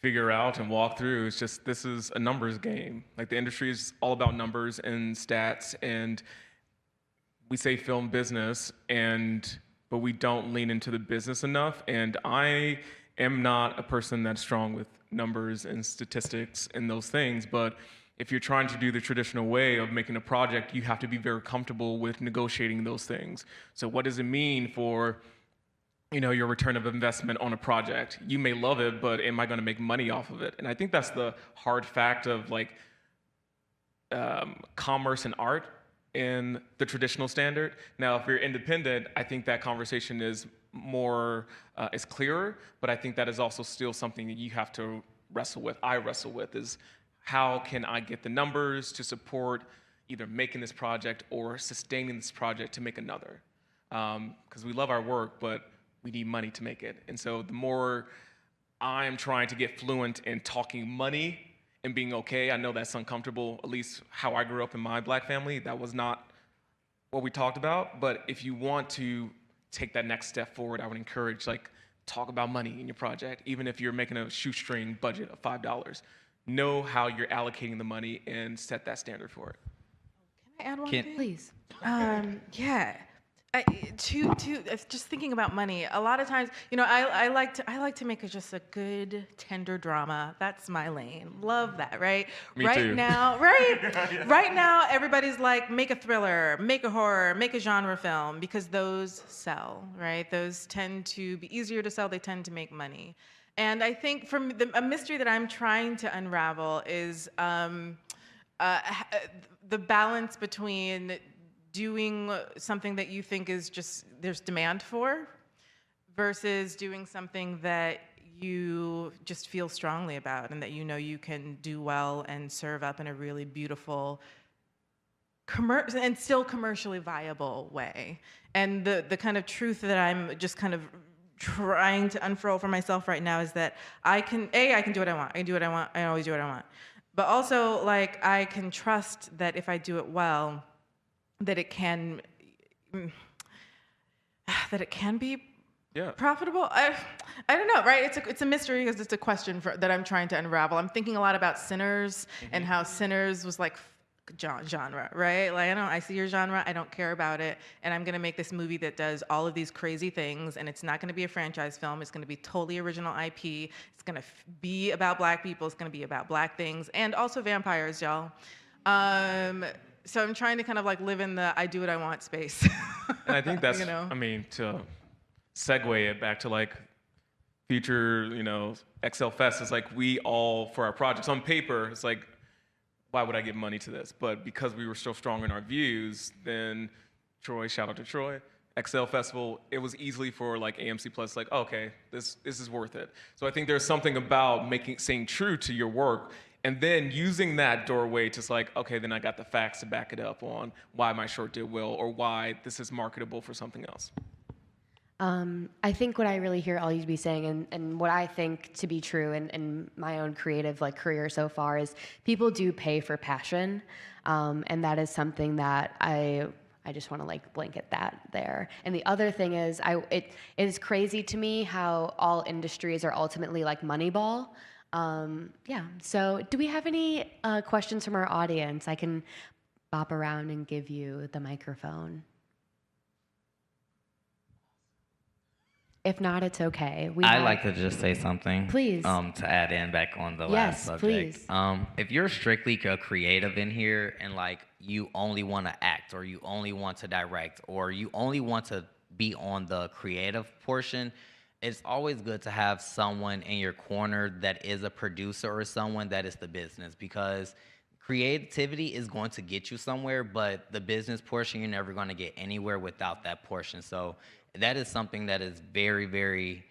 figure out and walk through is just this is a numbers game. Like the industry is all about numbers and stats, and we say film business, but we don't lean into the business enough. And I am not a person that's strong with numbers and statistics and those things, but if you're trying to do the traditional way of making a project, you have to be very comfortable with negotiating those things. So what does it mean for, you know, your return of investment on a project? You may love it, but am I going to make money off of it? And I think that's the hard fact of like commerce and art in the traditional standard. Now, if you're independent, I think that conversation is more is clearer, but I think that is also still something that you have to wrestle with. I wrestle with is how can I get the numbers to support either making this project or sustaining this project to make another? Because we love our work, but we need money to make it. And so the more I'm trying to get fluent in talking money and being okay, I know that's uncomfortable, at least how I grew up in my Black family. That was not what we talked about. But if you want to take that next step forward, I would encourage, like, talk about money in your project. Even if you're making a shoestring budget of $5, know how you're allocating the money and set that standard for it. Can I add one Can- thing? Please. Yeah. Just thinking about money. A lot of times, you know, I like to make just a good tender drama. That's my lane. Love that, right? Me right too. now, right? Right now, everybody's like, make a thriller, make a horror, make a genre film because those sell, right? Those tend to be easier to sell. They tend to make money. And I think a mystery that I'm trying to unravel is the balance between doing something that you think is just there's demand for versus doing something that you just feel strongly about and that you know you can do well and serve up in a really beautiful and still commercially viable way. And the kind of truth that I'm just kind of trying to unfurl for myself right now is that I can do what I want. I can do what I want. I always do what I want. But also, like, I can trust that if I do it well, that it can be profitable. I don't know, right? It's a mystery because it's a question that I'm trying to unravel. I'm thinking a lot about Sinners and how Sinners was like genre, right? Like I see your genre, I don't care about it, and I'm gonna make this movie that does all of these crazy things, and it's not gonna be a franchise film. It's gonna be totally original IP. It's gonna be about Black people. It's gonna be about Black things and also vampires, y'all. So I'm trying to kind of like live in the I do what I want space. And I think that's, You know? I mean, to segue it back to like future, you know, XLFest, is like we all, for our projects on paper, it's like, why would I give money to this? But because we were so strong in our views, then Troy, shout out to Troy, XL Festival, it was easily for like AMC Plus, like, okay, this is worth it. So I think there's something about staying true to your work and then using that doorway to like, okay, then I got the facts to back it up on why my short did well or why this is marketable for something else. I think what I really hear all you be saying and what I think to be true in my own creative like career so far is people do pay for passion. And that is something that I I just want to like blanket that there. And the other thing is, it is crazy to me how all industries are ultimately like Moneyball. Yeah. So, do we have any questions from our audience? I can bop around and give you the microphone. If not, it's okay. I'd like to just say something. Please. To add in back on the last subject. Please. If you're strictly a creative in here and like you only want to act or you only want to direct or you only want to be on the creative portion, it's always good to have someone in your corner that is a producer or someone that is the business, because creativity is going to get you somewhere, but the business portion, you're never going to get anywhere without that portion. So that is something that is very, very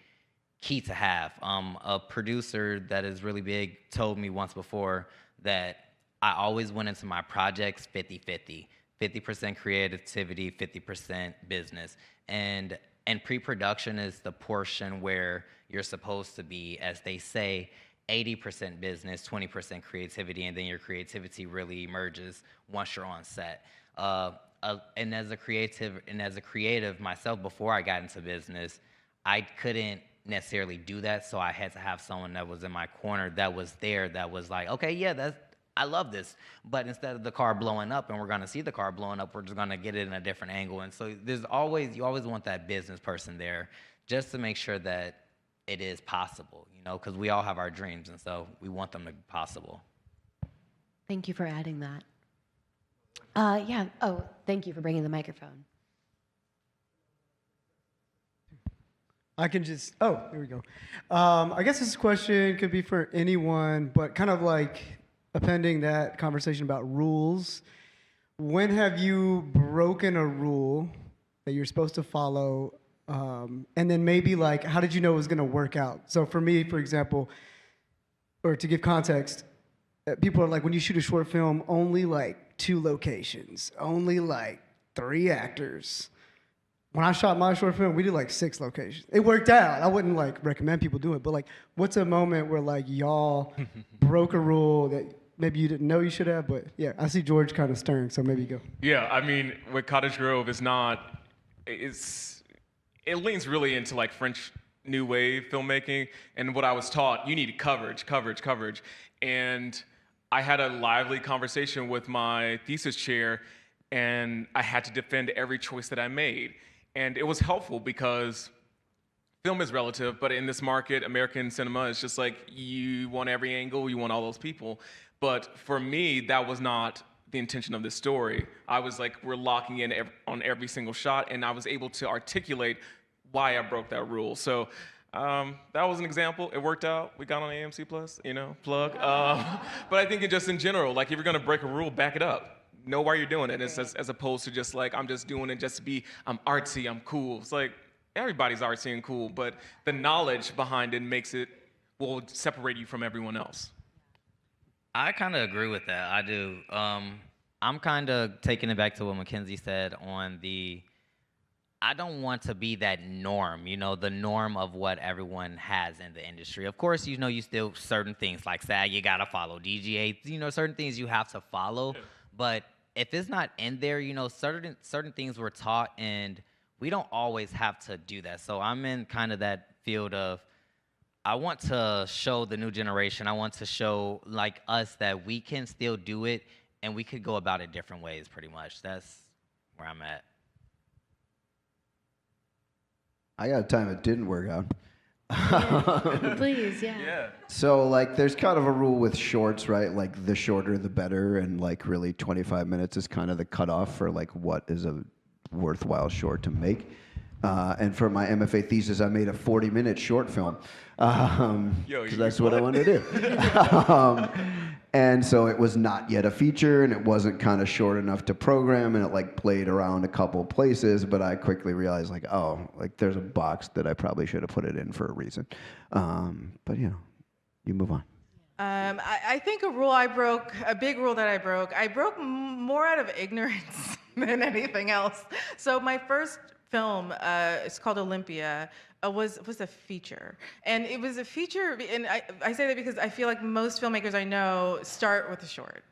key to have. A producer that is really big told me once before that I always went into my projects 50-50. 50% creativity, 50% business. And pre-production is the portion where you're supposed to be, as they say, 80% business, 20% creativity, and then your creativity really emerges once you're on set. And as a creative myself, before I got into business, I couldn't necessarily do that, so I had to have someone that was in my corner that was there, that was like, okay, yeah, I love this, but instead of the car blowing up and we're gonna see the car blowing up, we're just gonna get it in a different angle. And so you always want that business person there just to make sure that it is possible, because we all have our dreams, and so we want them to be possible. Thank you for adding that. Yeah. Oh, thank you for bringing the microphone. I can just, here we go. I guess this question could be for anyone, but kind of like appending that conversation about rules. When have you broken a rule that you're supposed to follow? And then maybe like, how did you know it was going to work out? So for me, for example, or to give context, people are like, when you shoot a short film, only like 2 locations, only like 3 actors. When I shot my short film, we did like 6 locations. It worked out. I wouldn't like recommend people do it, but like, what's a moment where like y'all broke a rule that maybe you didn't know you should have? But yeah, I see George kind of stirring, so maybe go. Yeah, I mean, with Cottage Grove, it leans really into like French New Wave filmmaking, and what I was taught, you need coverage. And I had a lively conversation with my thesis chair, and I had to defend every choice that I made. And it was helpful because film is relative, but in this market, American cinema is just like, you want every angle, you want all those people. But for me, that was not the intention of this story. I was like, we're locking in on every single shot, and I was able to articulate why I broke that rule. So that was an example. It worked out. We got on AMC Plus, plug. But I think just in general, like if you're gonna break a rule, back it up. Know why you're doing it, as opposed to just like, I'm just doing it just to be, I'm artsy, I'm cool. It's like, everybody's artsy and cool, but the knowledge behind it will separate you from everyone else. I kind of agree with that. I do. I'm kind of taking it back to what Mackenzie said on I don't want to be that norm, the norm of what everyone has in the industry. Of course, you still certain things like SAG, you gotta follow DGA, certain things you have to follow. But if it's not in there, certain things we're taught, and we don't always have to do that. So I'm in kind of that field of, I want to show the new generation, I want to show like us that we can still do it, and we could go about it different ways, pretty much. That's where I'm at. I got a time it didn't work out. Please, yeah. So like there's kind of a rule with shorts, right? Like the shorter the better, and like really 25 minutes is kind of the cutoff for like what is a worthwhile short to make. And for my MFA thesis, I made a 40-minute short film because that's what I wanted to do. And so it was not yet a feature, and it wasn't kind of short enough to program, and it like played around a couple places, but I quickly realized like, there's a box that I probably should have put it in for a reason. But you move on. I think a big rule that I broke more out of ignorance than anything else. So my first film, it's called Olympia, was a feature. And it was a feature, and I say that because I feel like most filmmakers I know start with a short.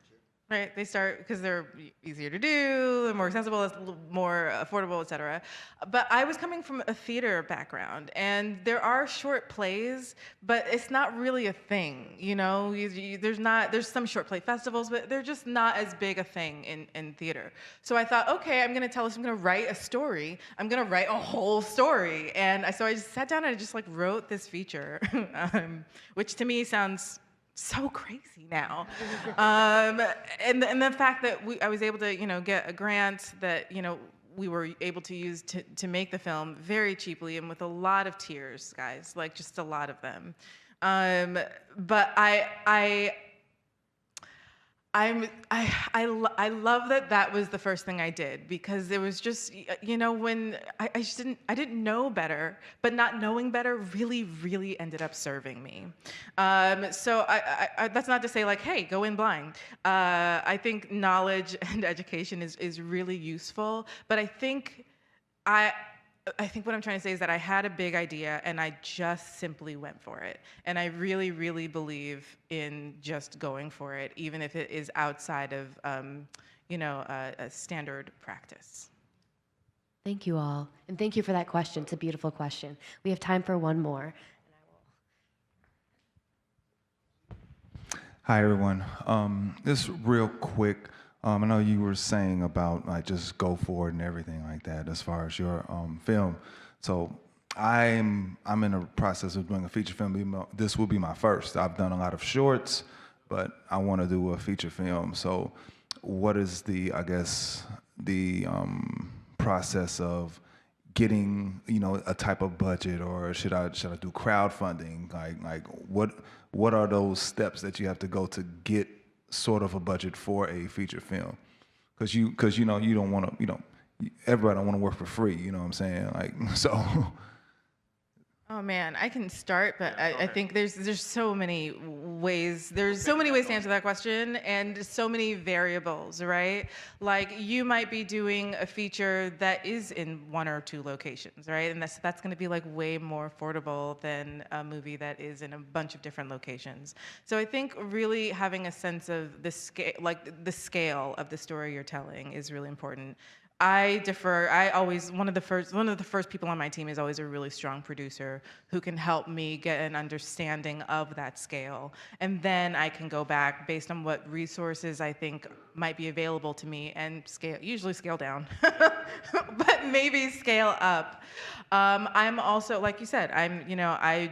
right? They start because they're easier to do, they're more accessible, more affordable, etc. But I was coming from a theater background, and there are short plays, but it's not really a thing, you know? There's some short play festivals, but they're just not as big a thing in theater. So I thought, okay, I'm gonna write a story. I'm gonna write a whole story. And so I just sat down and I just like wrote this feature, which to me sounds so crazy now. And the fact that I was able to, get a grant that, we were able to use to make the film very cheaply and with a lot of tears, guys, like just a lot of them. But I love that was the first thing I did, because it was just, when I didn't know better, but not knowing better really ended up serving me. So I that's not to say like, hey, go in blind. I think knowledge and education is really useful, but I think what I'm trying to say is that I had a big idea and I just simply went for it. And I really believe in just going for it, even if it is outside of, a standard practice. Thank you all. And thank you for that question. It's a beautiful question. We have time for one more. Hi, everyone. Just real quick. I know you were saying about like just go for it and everything like that as far as your film. So I'm in the process of doing a feature film. This will be my first. I've done a lot of shorts, but I want to do a feature film. So what is the process of getting a type of budget, or should I do crowdfunding? Like what are those steps that you have to go to get sort of a budget for a feature film? Because you don't want to, everybody don't want to work for free, you know what I'm saying? Like, so. Oh man, I can start, but I think there's so many ways. There's so many ways to answer that question, and so many variables, right? Like you might be doing a feature that is in 1 or 2 locations, right? And that's going to be like way more affordable than a movie that is in a bunch of different locations. So I think really having a sense of the scale of the story you're telling is really important. I defer. One of the first people on my team is always a really strong producer who can help me get an understanding of that scale, and then I can go back based on what resources I think might be available to me and usually scale down, but maybe scale up. I'm also, like you said, I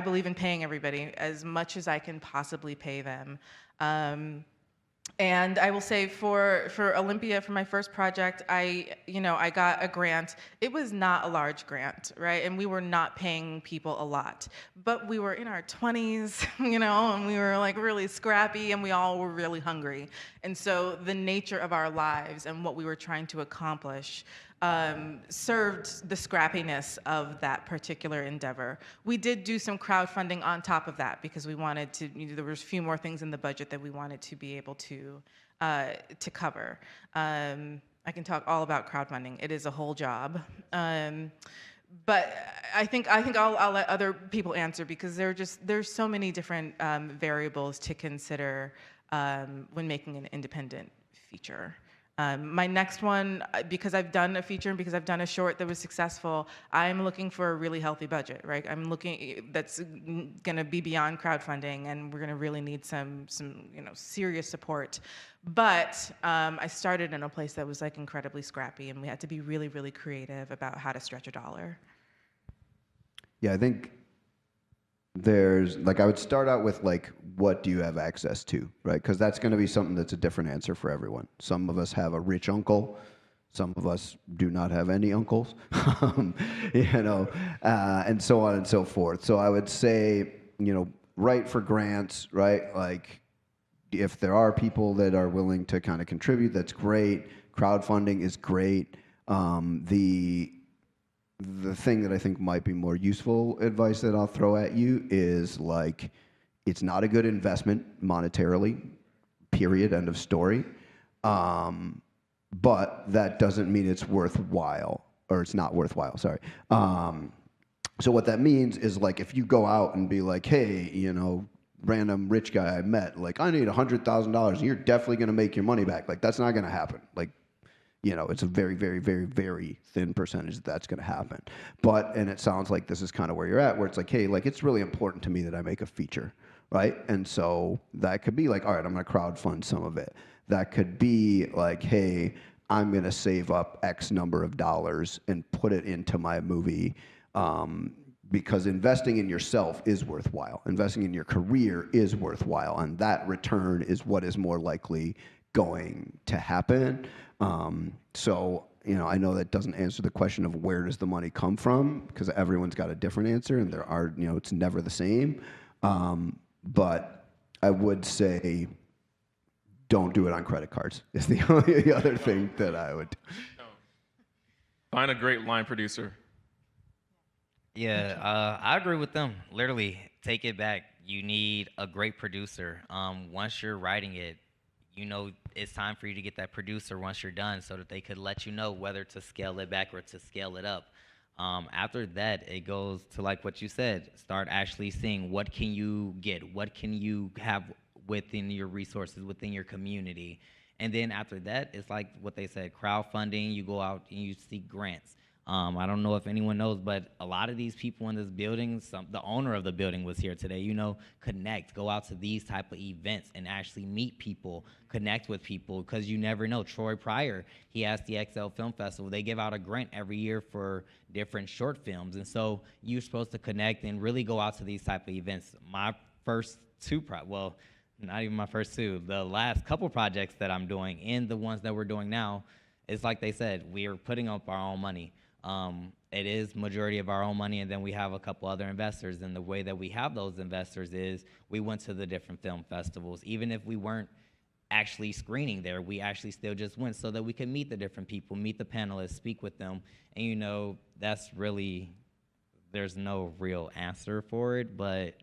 believe in paying everybody as much as I can possibly pay them. And I will say for Olympia, for my first project, I got a grant. It was not a large grant, right? And we were not paying people a lot, but we were in our 20s, and we were like really scrappy, and we all were really hungry. And so the nature of our lives and what we were trying to accomplish served the scrappiness of that particular endeavor. We did do some crowdfunding on top of that because we wanted to, there was a few more things in the budget that we wanted to be able to cover. I can talk all about crowdfunding. It is a whole job. But I think I'll let other people answer, because there's so many different variables to consider when making an independent feature. My next one, because I've done a feature and because I've done a short that was successful, I'm looking for a really healthy budget, right? I'm looking, that's gonna be beyond crowdfunding, and we're gonna really need some serious support. But I started in a place that was like incredibly scrappy, and we had to be really creative about how to stretch a dollar. Yeah, I think I would start out with like, what do you have access to, right? Because that's going to be something that's a different answer for everyone. Some of us have a rich uncle, some of us do not have any uncles, and so on and so forth. So I would say, write for grants, right? Like, if there are people that are willing to kind of contribute, that's great. Crowdfunding is great. The thing that I think might be more useful advice that I'll throw at you is like, it's not a good investment monetarily, period, end of story. But that doesn't mean it's worthwhile, or it's not worthwhile, sorry. So what that means is like, if you go out and be like, hey, random rich guy I met, like, I need $100,000 and you're definitely going to make your money back. Like, that's not going to happen. Like, you know, it's a very, very, very, very thin percentage that's going to happen. But, and it sounds like this is kind of where you're at, where it's like, hey, like, it's really important to me that I make a feature, right? And so that could be like, all right, I'm going to crowdfund some of it. That could be like, hey, I'm going to save up X number of dollars and put it into my movie, because investing in yourself is worthwhile. Investing in your career is worthwhile, and that return is what is more likely going to happen. So, you know, I know that doesn't answer the question of where does the money come from, because everyone's got a different answer, and there are, you know, it's never the same. But I would say, don't do it on credit cards is the only other thing that I would do. Find a great line producer. Yeah, I agree with them. Literally, take it back. You need a great producer. Once you're writing it, you know it's time for you to get that producer once you're done, so that they could let you know whether to scale it back or to scale it up. After that, it goes to like what you said. Start actually seeing what can you get, what can you have within your resources, within your community. And then after that, it's like what they said, crowdfunding. You go out and you seek grants. I don't know if anyone knows, but a lot of these people in this building, the owner of the building was here today, you know, connect, go out to these type of events and actually meet people, connect with people, because you never know. Troy Pryor, he has the XL Film Festival. They give out a grant every year for different short films. And so you're supposed to connect and really go out to these type of events. My first two, well, not even my first two, the last couple projects that I'm doing and the ones that we're doing now, it's like they said, we are putting up our own money. It is majority of our own money, and then we have a couple other investors. And the way that we have those investors is we went to the different film festivals. Even if we weren't actually screening there, we actually still just went so that we could meet the different people, meet the panelists, speak with them. And you know, that's really, there's no real answer for it, but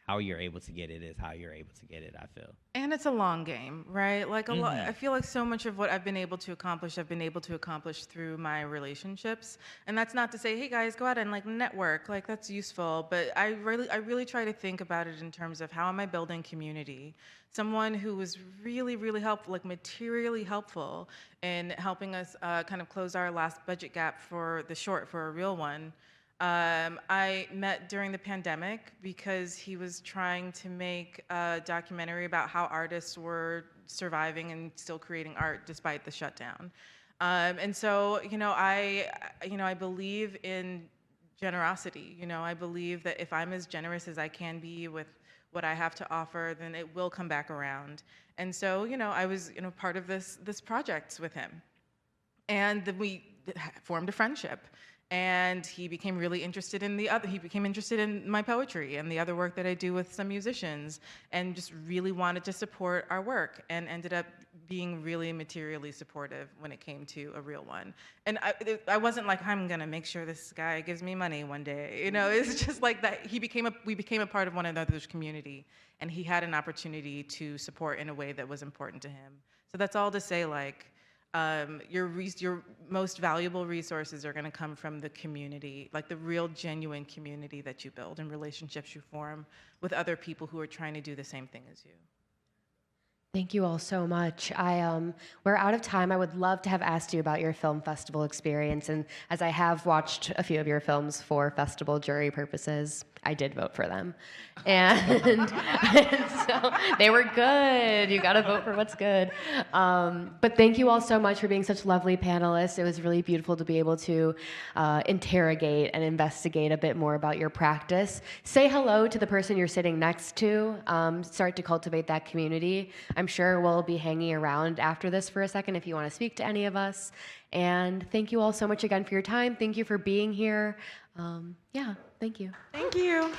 how you're able to get it is how you're able to get it, I feel. And it's a long game, right? Like I feel like so much of what I've been able to accomplish, I've been able to accomplish through my relationships. And that's not to say, hey guys, go out and like network, like that's useful. But I really try to think about it in terms of how am I building community? Someone who was really, really helpful, like materially helpful in helping us kind of close our last budget gap for the short, for a real one. I met during the pandemic because he was trying to make a documentary about how artists were surviving and still creating art despite the shutdown. And so, you know, I believe in generosity. You know, I believe that if I'm as generous as I can be with what I have to offer, then it will come back around. And so, you know, I was, you know, part of this project with him, and then we formed a friendship. And he became really interested in he became interested in my poetry and the other work that I do with some musicians, and just really wanted to support our work, and ended up being really materially supportive when it came to a real one. And I wasn't like, I'm gonna make sure this guy gives me money one day. You know, it's just like that we became a part of one another's community, and he had an opportunity to support in a way that was important to him. So that's all to say, like, your most valuable resources are going to come from the community, like the real genuine community that you build and relationships you form with other people who are trying to do the same thing as you. Thank you all so much. We're out of time. I would love to have asked you about your film festival experience, and as I have watched a few of your films for festival jury purposes, I did vote for them. And so they were good. You gotta vote for what's good. But thank you all so much for being such lovely panelists. It was really beautiful to be able to interrogate and investigate a bit more about your practice. Say hello to the person you're sitting next to. Start to cultivate that community. I'm sure we'll be hanging around after this for a second if you want to speak to any of us. And thank you all so much again for your time. Thank you for being here. Yeah, thank you. Thank you.